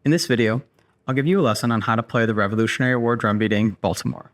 In this video, I'll give you a lesson on how to play the Revolutionary War drum beating Baltimore.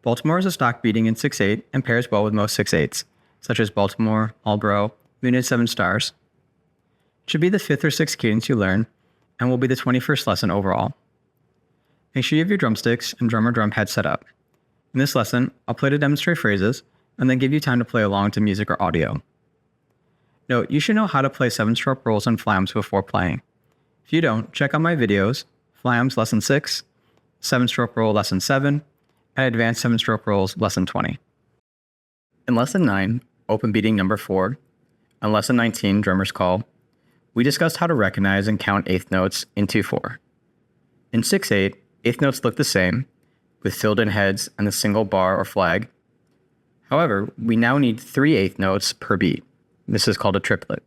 Baltimore is a stock beating in 6/8 and pairs well with most 6/8s, such as Baltimore, Malbrouk, Unit 7 stars. It should be the 5th or 6th cadence you learn, and will be the 21st lesson overall. Make sure you have your drumsticks and drum head set up. In this lesson, I'll play to demonstrate phrases, and then give you time to play along to music or audio. Note, you should know how to play 7-stroke rolls and flams before playing. If you don't, check out my videos, Flams Lesson 6, 7-stroke roll Lesson 7, and Advanced 7-stroke rolls Lesson 20. In Lesson 9, Open Beating Number 4, and Lesson 19, Drummer's Call, we discussed how to recognize and count eighth notes in 2/4. In 6/8, eighth notes look the same, with filled-in heads and the single bar or flag. However, we now need 3 eighth notes per beat. This is called a triplet.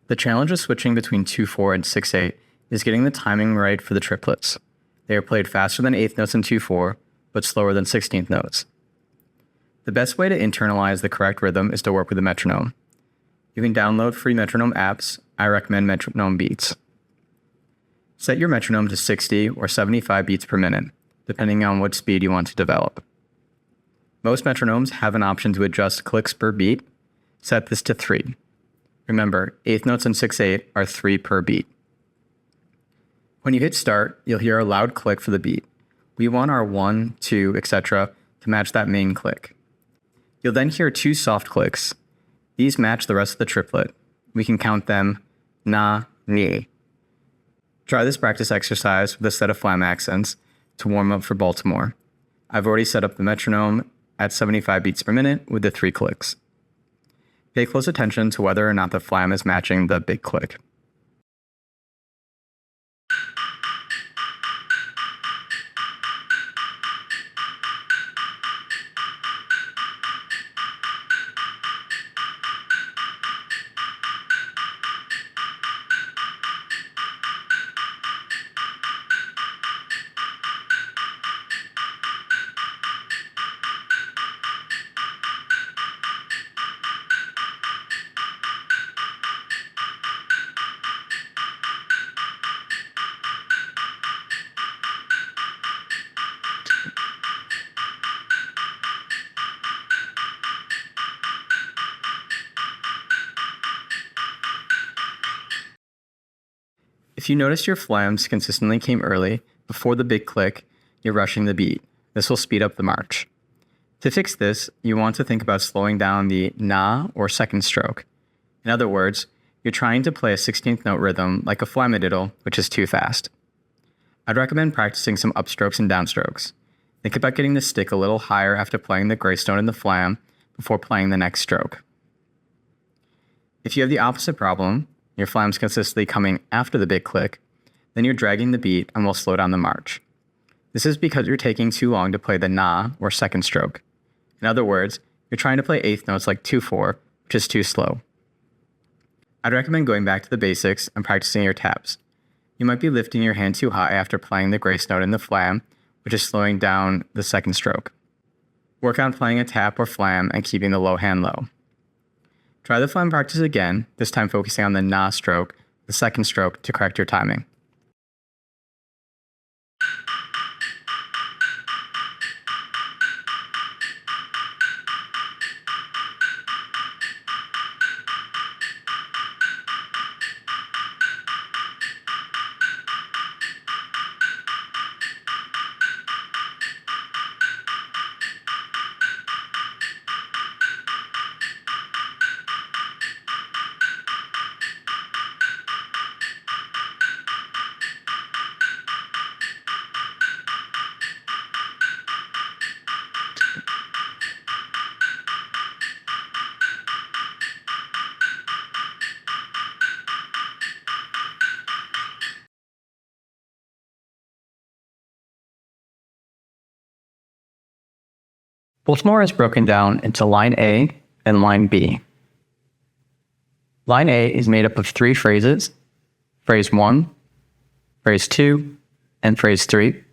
The challenge of switching between 2/4 and 6/8 is getting the timing right for the triplets. They are played faster than eighth notes in 2/4, but slower than 16th notes. The best way to internalize the correct rhythm is to work with a metronome. You can download free metronome apps. I recommend Metronome Beats. Set your metronome to 60 or 75 beats per minute, depending on what speed you want to develop. Most metronomes have an option to adjust clicks per beat. Set this to 3. Remember, eighth notes in 6/8 are 3 per beat. When you hit start, you'll hear a loud click for the beat. We want our 1, 2, etc. to match that main click. You'll then hear 2 soft clicks. These match the rest of the triplet. We can count them na, ni. Try this practice exercise with a set of Flam Accents to warm up for Baltimore. I've already set up the metronome at 75 beats per minute with the 3 clicks. Pay close attention to whether or not the flam is matching the big click. If you notice your flams consistently came early, before the big click, you're rushing the beat. This will speed up the march. To fix this, you want to think about slowing down the na or second stroke. In other words, you're trying to play a 16th note rhythm like a flamadiddle, which is too fast. I'd recommend practicing some upstrokes and downstrokes. Think about getting the stick a little higher after playing the greystone in the flam before playing the next stroke. If you have the opposite problem, your flam's consistently coming after the big click, then you're dragging the beat and will slow down the march. This is because you're taking too long to play the na or second stroke. In other words, you're trying to play eighth notes like 2/4, which is too slow. I'd recommend going back to the basics and practicing your taps. You might be lifting your hand too high after playing the grace note in the flam, which is slowing down the second stroke. Work on playing a tap or flam and keeping the low hand low. Try the flam practice again, this time focusing on the na stroke, the second stroke, to correct your timing. Baltimore is broken down into Line A and Line B. Line A is made up of 3 phrases: Phrase 1, Phrase 2, and Phrase 3.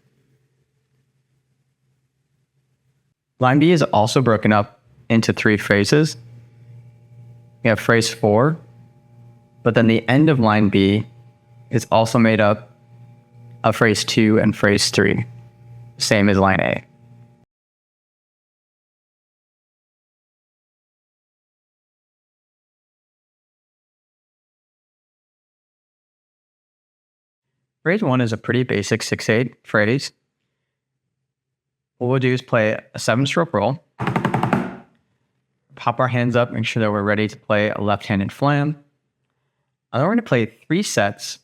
Line B is also broken up into 3 phrases. We have Phrase 4, but then the end of Line B is also made up of phrase 2 and phrase 3, same as line A. Phrase 1 is a pretty basic 6/8 phrase. What we'll do is play a 7-stroke roll, pop our hands up, make sure that we're ready to play a left-handed flam. And then we're going to play 3 sets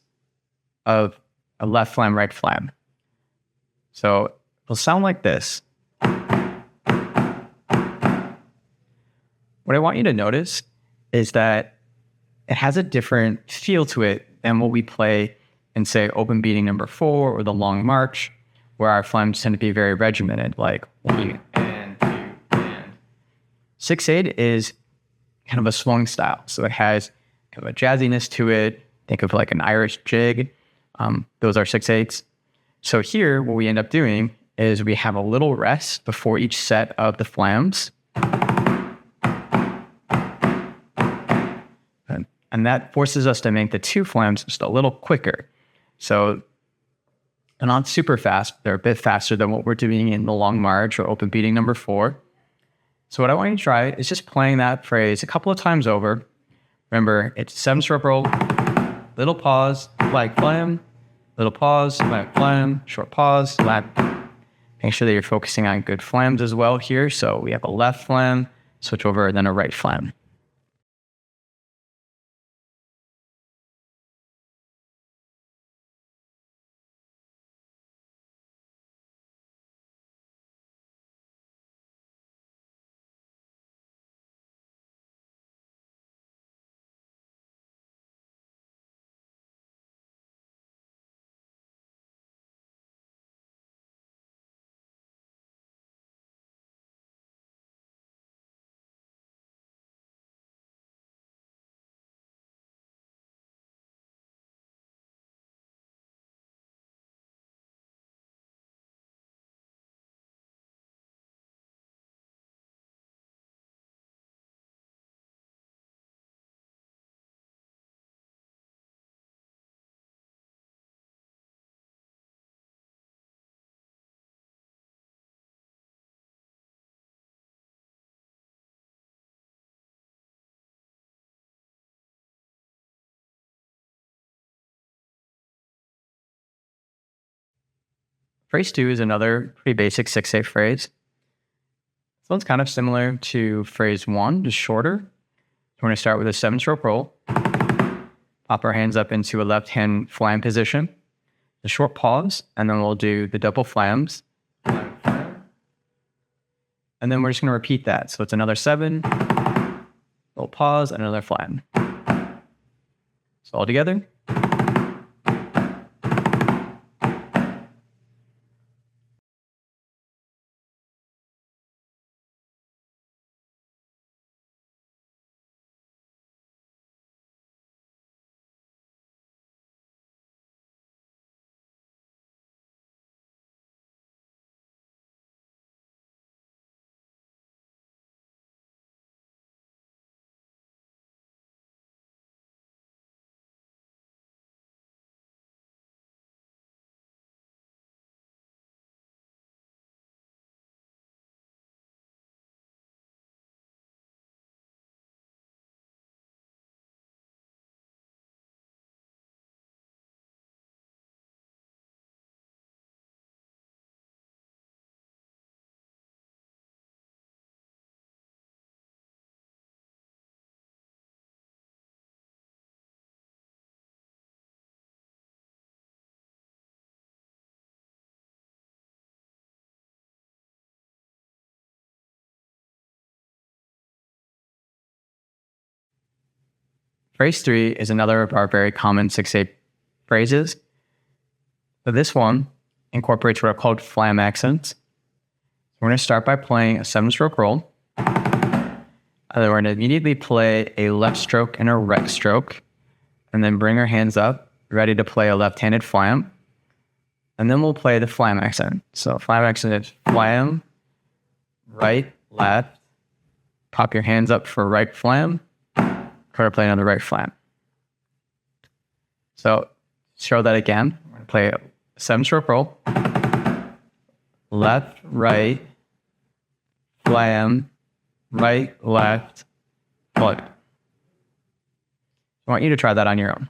of a left flam, right flam. So it'll sound like this. What I want you to notice is that it has a different feel to it than what we play in, say, open beating number 4 or the long march, where our flams tend to be very regimented, like 1 and 2 and. 6/8 is kind of a swung style, so it has kind of a jazziness to it. Think of like an Irish jig. Those are 6/8s. So here, what we end up doing is we have a little rest before each set of the flams. And that forces us to make the 2 flams just a little quicker. So they're not super fast. They're a bit faster than what we're doing in the long march or open beating number 4. So what I want you to try is just playing that phrase a couple of times over. Remember, it's 7-stroke roll, little pause, flag flam, little pause, flag flam, short pause, flag. Make sure that you're focusing on good flams as well here. So we have a left flam, switch over, and then a right flam. Phrase 2 is another pretty basic 6/8 phrase. This one's kind of similar to phrase 1, just shorter. So we're going to start with a 7-stroke roll, pop our hands up into a left-hand flam position, a short pause, and then we'll do the double flams. And then we're just going to repeat that. So it's another 7, little pause, and another flam. So all together. Phrase 3 is another of our very common 6/8 phrases. So this one incorporates what are called flam accents. We're going to start by playing a 7-stroke roll. And then we're going to immediately play a left stroke and a right stroke. And then bring our hands up, ready to play a left-handed flam. And then we'll play the flam accent. So flam accent is flam, right, left. Pop your hands up for right flam. Try to play another right flam. So show that again. We're going to play a 7-stroke roll. Left, right, flam, right, left, flip. I want you to try that on your own.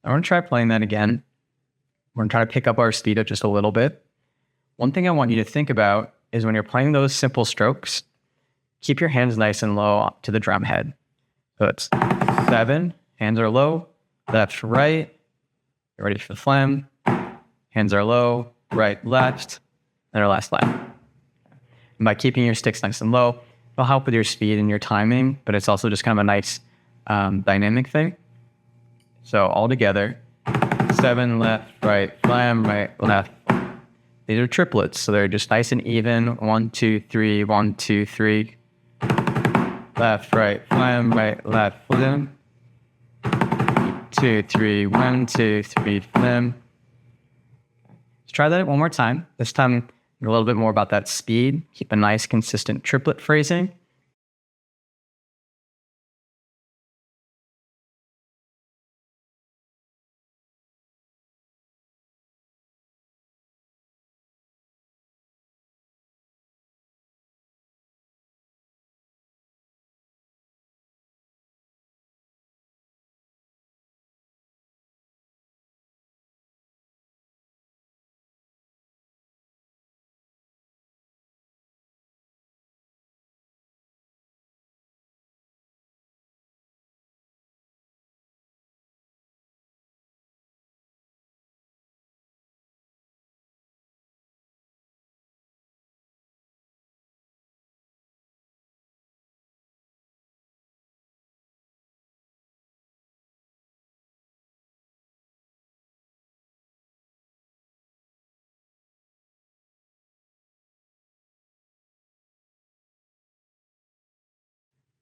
I want to try playing that again. We're going to try to pick up our speed up just a little bit. One thing I want you to think about is when you're playing those simple strokes, keep your hands nice and low to the drum head. So it's 7, hands are low, left, right, get ready for the flam, hands are low, right, left, and our last flam. And by keeping your sticks nice and low, it'll help with your speed and your timing, but it's also just kind of a nice dynamic thing. So all together, 7, left, right, flam, right, left. These are triplets, so they're just nice and even. 1, 2, 3, 1, 2, 3. Left, right, flam, right, left, flam. 2, 3, 1, 2, 3, flam. Let's try that one more time. This time, a little bit more about that speed. Keep a nice, consistent triplet phrasing.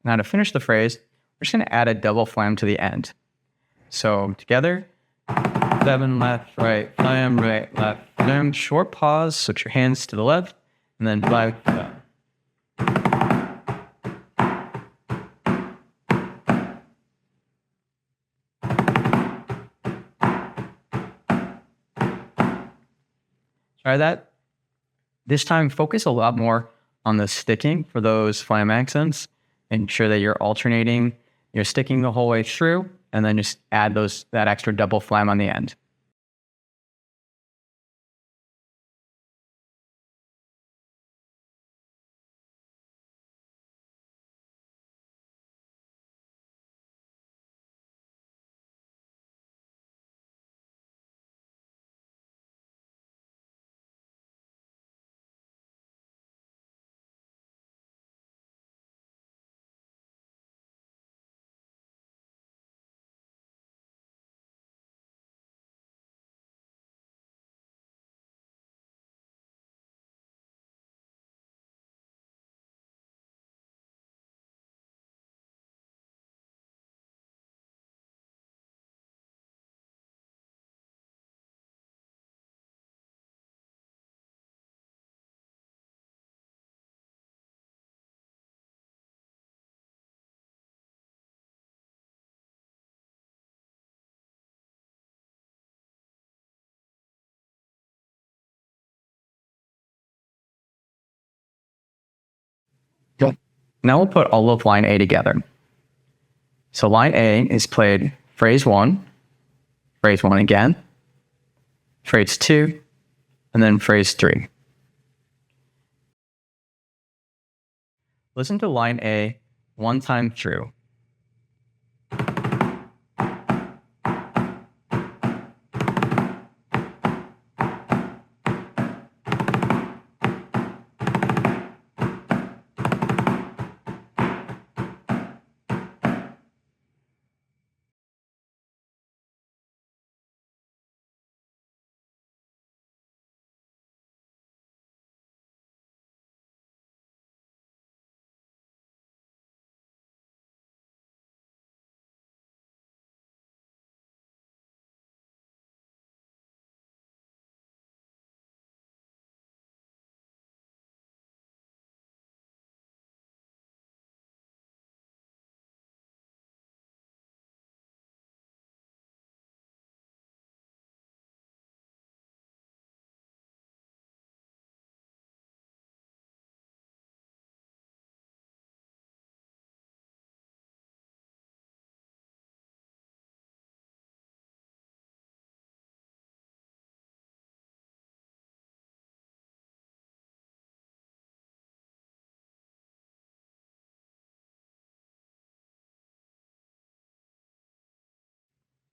Now to finish the phrase, we're just going to add a double flam to the end. So together, 7, left, right, flam, right, left, flam. Short pause, switch your hands to the left, and then 5, flam. Try that. This time, focus a lot more on the sticking for those flam accents. Ensure that you're alternating, you're sticking the whole way through, and then just add that extra double flam on the end. Good. Now we'll put all of line A together. So line A is played phrase 1, phrase 1 again, phrase 2, and then phrase 3. Listen to line A one time through.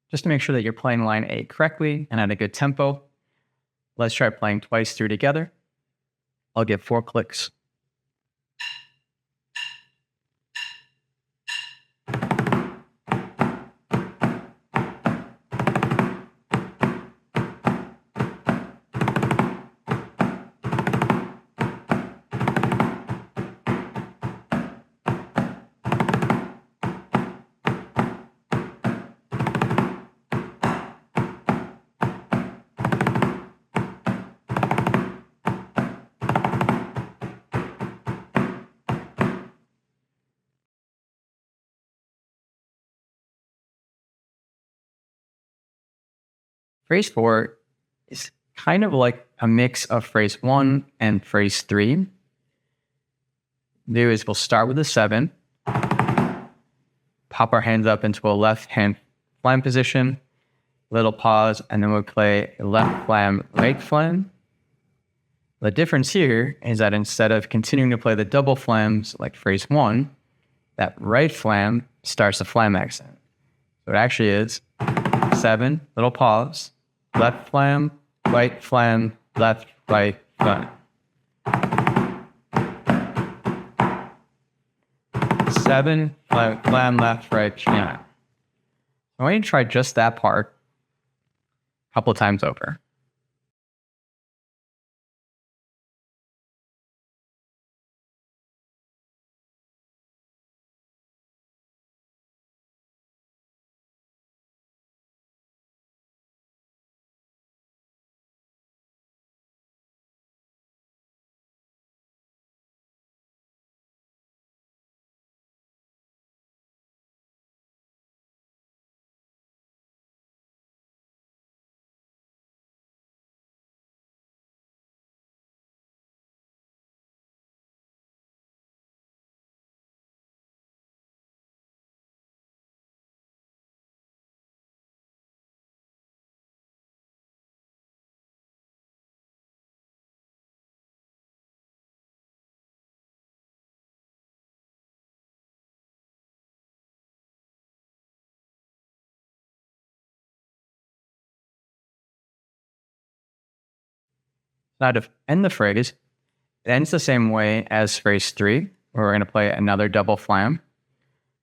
Just to make sure that you're playing line A correctly and at a good tempo, let's try playing twice through together. I'll give 4 clicks. Phrase 4 is kind of like a mix of phrase 1 and phrase 3. Do is we'll start with a 7, pop our hands up into a left hand flam position, little pause, and then we'll play left flam, right flam. The difference here is that instead of continuing to play the double flams like phrase 1, that right flam starts a flam accent. So it actually is 7, little pause, left flam, right flam, left, right, flam. 7, flam, left, right, flam. I want you to try just that part a couple of times over. Now to end the phrase, it ends the same way as phrase 3, where we're going to play another double flam.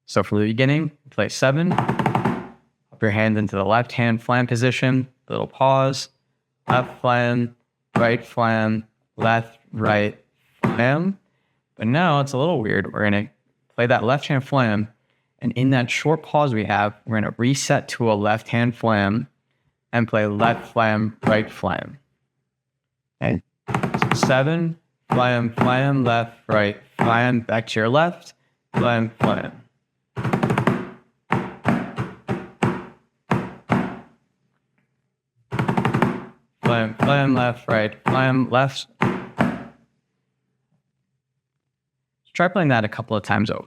So from the beginning, play 7, up your hand into the left hand flam position, little pause, left flam, left, right, flam. But now it's a little weird. We're going to play that left hand flam, and in that short pause we have, we're going to reset to a left hand flam and play left flam, right flam. Okay. So 7, flam, flam, left, right, flam, back to your left, flam, flam. Flam, flam, left, right, flam, left. Try playing that a couple of times over.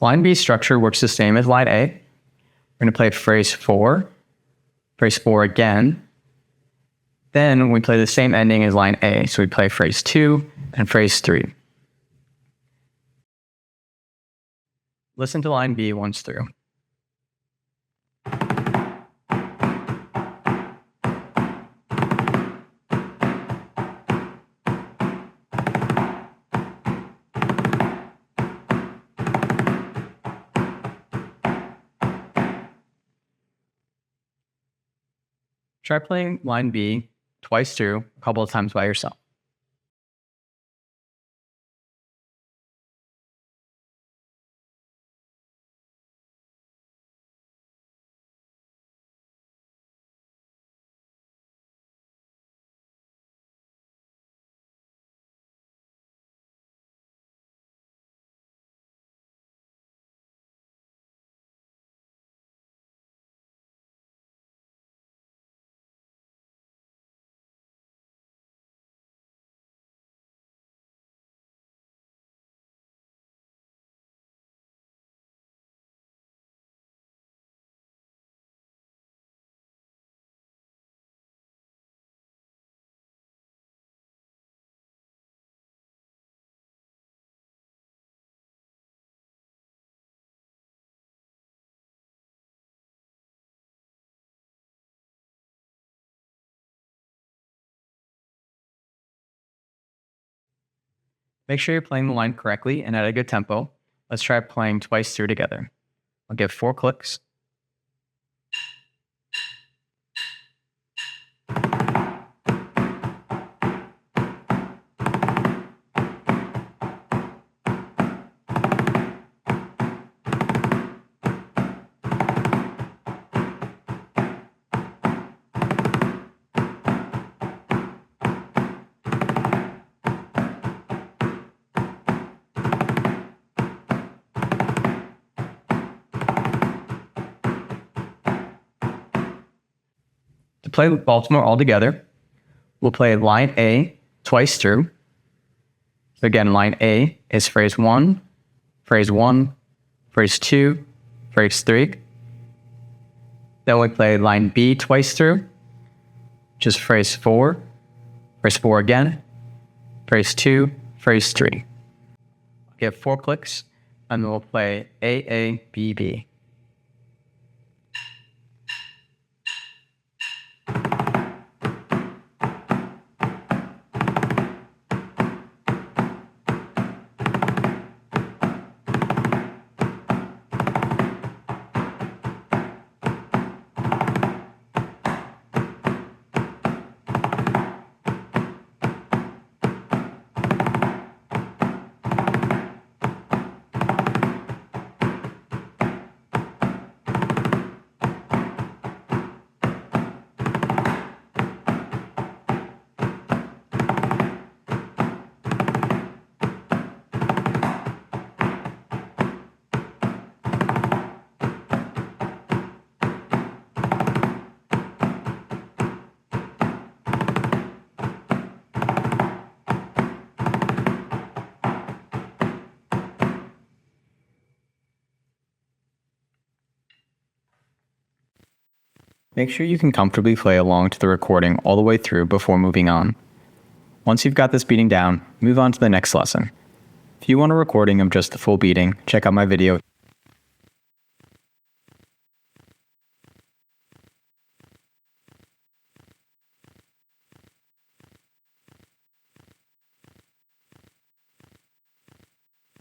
Line B structure works the same as line A. We're going to play phrase 4 again. Then we play the same ending as line A. So we play phrase 2 and phrase 3. Listen to line B once through. Try playing line B twice through, a couple of times by yourself. Make sure you're playing the line correctly and at a good tempo. Let's try playing twice through together. I'll give 4 clicks. To play Baltimore all together, we'll play line A twice through. So again, line A is phrase 1, phrase 1, phrase 2, phrase 3. Then we play line B twice through, which is phrase 4 again, phrase 2, phrase 3. Give 4 clicks, and then we'll play A, A, B, B. Make sure you can comfortably play along to the recording all the way through before moving on. Once you've got this beating down, move on to the next lesson. If you want a recording of just the full beating, check out my video.